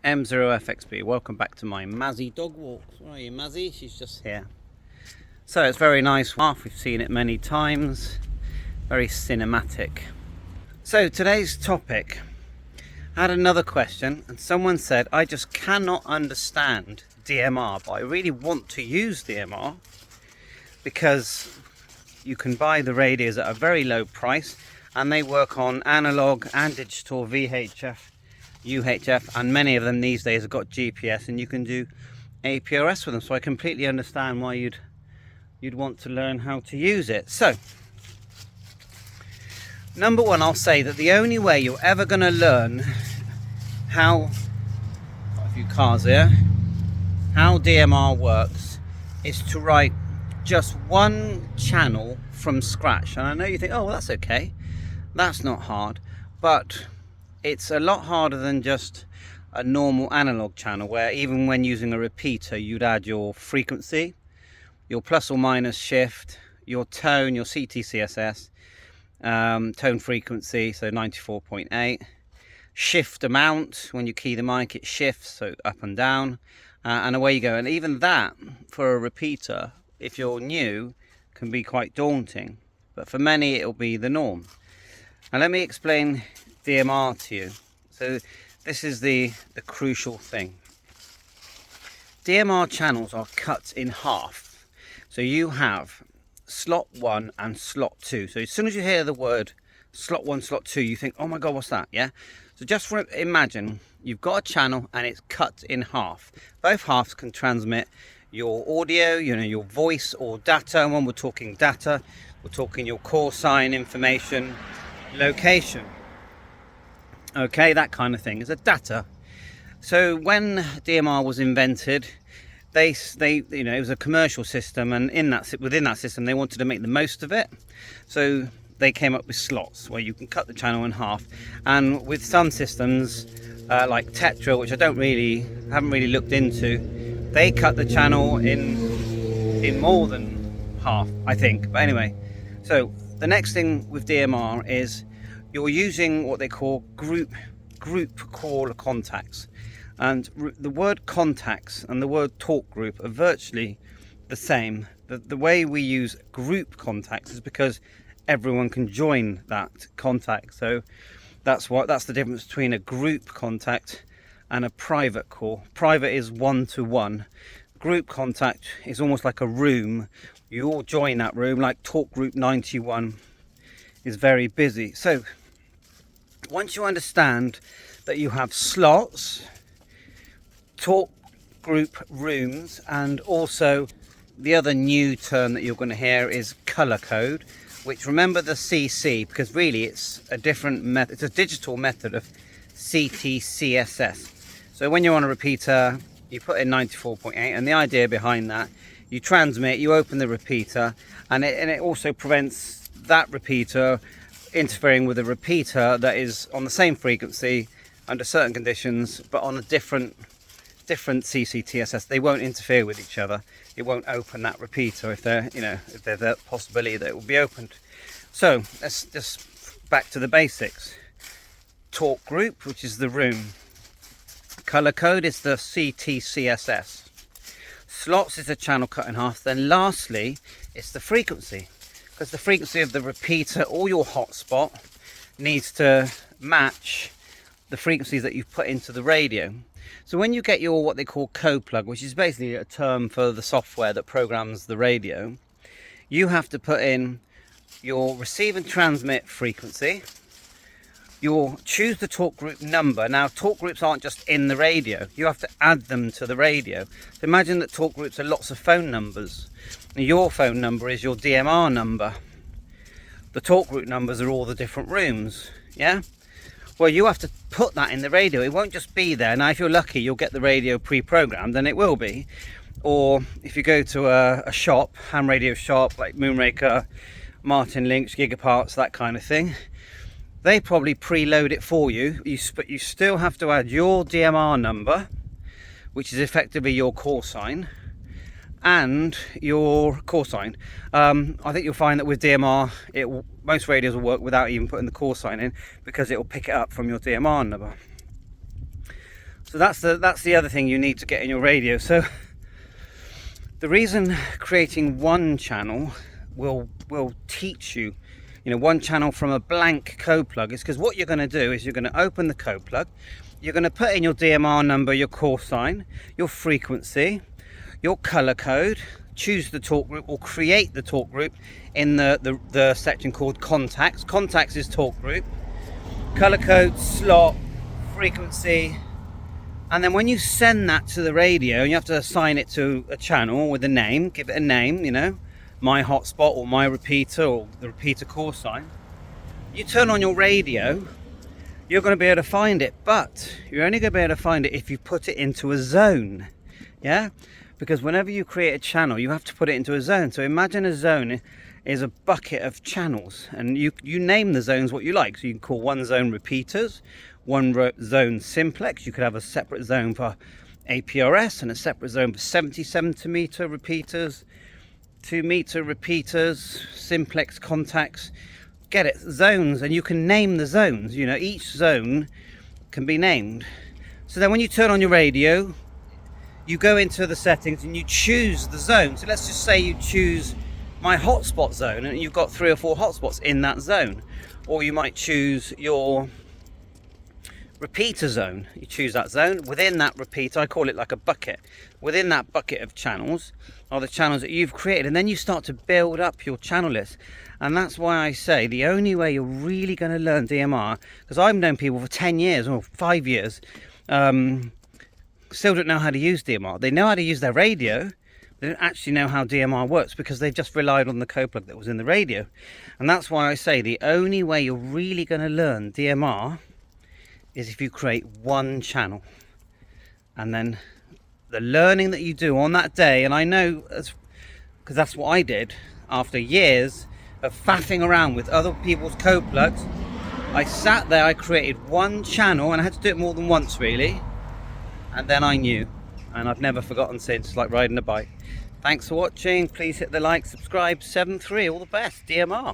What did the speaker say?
M0FXB. Welcome back to my Mazzy dog walks. Where are you, Mazzy? She's just here. So it's very nice. We've seen it many times. Very cinematic. So today's topic, I had another question and someone said, I just cannot understand DMR, but I really want to use DMR because you can buy the radios at a very low price and they work on analog and digital, VHF, UHF, and many of them these days have got GPS and you can do APRS with them. So I completely understand why you'd want to learn how to use it. So number one, I'll say that the only way you're ever going to learn how, got a few cars here, how DMR works is to write just one channel from scratch. And I know you think, oh, well, that's okay, that's not hard, but it's a lot harder than just a normal analog channel, where even when using a repeater you'd add your frequency, your plus or minus shift, your tone, your CTCSS, tone frequency, so 94.8, shift amount, when you key the mic it shifts, so up and down, and away you go. And even that for a repeater, if you're new, can be quite daunting, but for many it'll be the norm. Now let me explain DMR to you. So this is the crucial thing. DMR channels are cut in half. So you have slot 1 and slot 2. So as soon as you hear the word slot 1, slot 2, you think, oh my god, what's that? Yeah. So just imagine you've got a channel and it's cut in half. Both halves can transmit your audio, your voice or data. And when we're talking data, we're talking your call sign information, location, okay, that kind of thing is a data. So when DMR was invented, they it was a commercial system, and within that system they wanted to make the most of it, so they came up with slots where you can cut the channel in half. And with some systems like Tetra, which I haven't really looked into, they cut the channel in more than half, I think. But anyway, so the next thing with DMR is you're using what they call group call contacts. And the word contacts and the word talk group are virtually the same. The way we use group contacts is because everyone can join that contact. So that's the difference between a group contact and a private call. Private is one-to-one. Group contact is almost like a room. You all join that room, like talk group 91 is very busy. So once you understand that you have slots, talk group rooms, and also the other new term that you're going to hear is color code, which, remember the CC, because really it's a different method. It's a digital method of CTCSS. So when you're on a repeater, you put in 94.8, and the idea behind that, you transmit, you open the repeater, and it also prevents that repeater interfering with a repeater that is on the same frequency under certain conditions, but on a different CCTSS. They won't interfere with each other. It won't open that repeater if there's that possibility that it will be opened. So let's just back to the basics. Talk group, which is the room. Color code is the CTCSS. Slots is the channel cut in half. Then lastly, it's the frequency, because the frequency of the repeater or your hotspot needs to match the frequencies that you've put into the radio. So when you get your what they call code plug, which is basically a term for the software that programs the radio, you have to put in your receive and transmit frequency. You'll choose the talk group number. Now, talk groups aren't just in the radio. You have to add them to the radio. So imagine that talk groups are lots of phone numbers. Now, your phone number is your DMR number. The talk group numbers are all the different rooms, yeah? Well, you have to put that in the radio. It won't just be there. Now, if you're lucky, you'll get the radio pre-programmed, and it will be. Or if you go to a shop, ham radio shop, like Moonraker, Martin Lynch, Gigaparts, that kind of thing, they probably preload it for you. But you still have to add your DMR number, which is effectively your call sign, and your call sign. I think you'll find that with DMR, most radios will work without even putting the call sign in, because it will pick it up from your DMR number. So that's the other thing you need to get in your radio. So the reason creating one channel will teach you, one channel from a blank code plug is because what you're going to do is you're going to open the code plug, you're going to put in your DMR number, your call sign, your frequency, your color code, choose the talk group or create the talk group in the section called contacts. Contacts is talk group, color code, slot, frequency, and then when you send that to the radio, you have to assign it to a channel with a name, give it a name, my hotspot or my repeater or the repeater call sign. You turn on your radio, you're going to be able to find it, but you're only going to be able to find it if you put it into a zone. Yeah, because whenever you create a channel, you have to put it into a zone. So imagine a zone is a bucket of channels, and you name the zones what you like. So you can call one zone repeaters, one zone simplex. You could have a separate zone for APRS and a separate zone for 70 centimeter repeaters, 2 meter repeaters, simplex contacts. Get it, zones, and you can name the zones. Each zone can be named. So then when you turn on your radio, you go into the settings and you choose the zone. So let's just say you choose my hotspot zone, and you've got 3 or 4 hotspots in that zone. Or you might choose your repeater zone. You choose that zone. Within that repeater, I call it like a bucket. Within that bucket of channels are the channels that you've created, and then you start to build up your channel list. And that's why I say the only way you're really going to learn DMR, because I've known people for 10 years or 5 years, still don't know how to use DMR. They know how to use their radio, they don't actually know how DMR works because they've just relied on the code plug that was in the radio. And that's why I say the only way you're really going to learn DMR is if you create one channel. And then the learning that you do on that day, and I know because that's what I did after years of faffing around with other people's code plugs, I sat there, I created one channel, and I had to do it more than once really, and then I knew, and I've never forgotten since, like riding a bike. Thanks for watching. Please hit the like, subscribe, 7.3, all the best, DMR.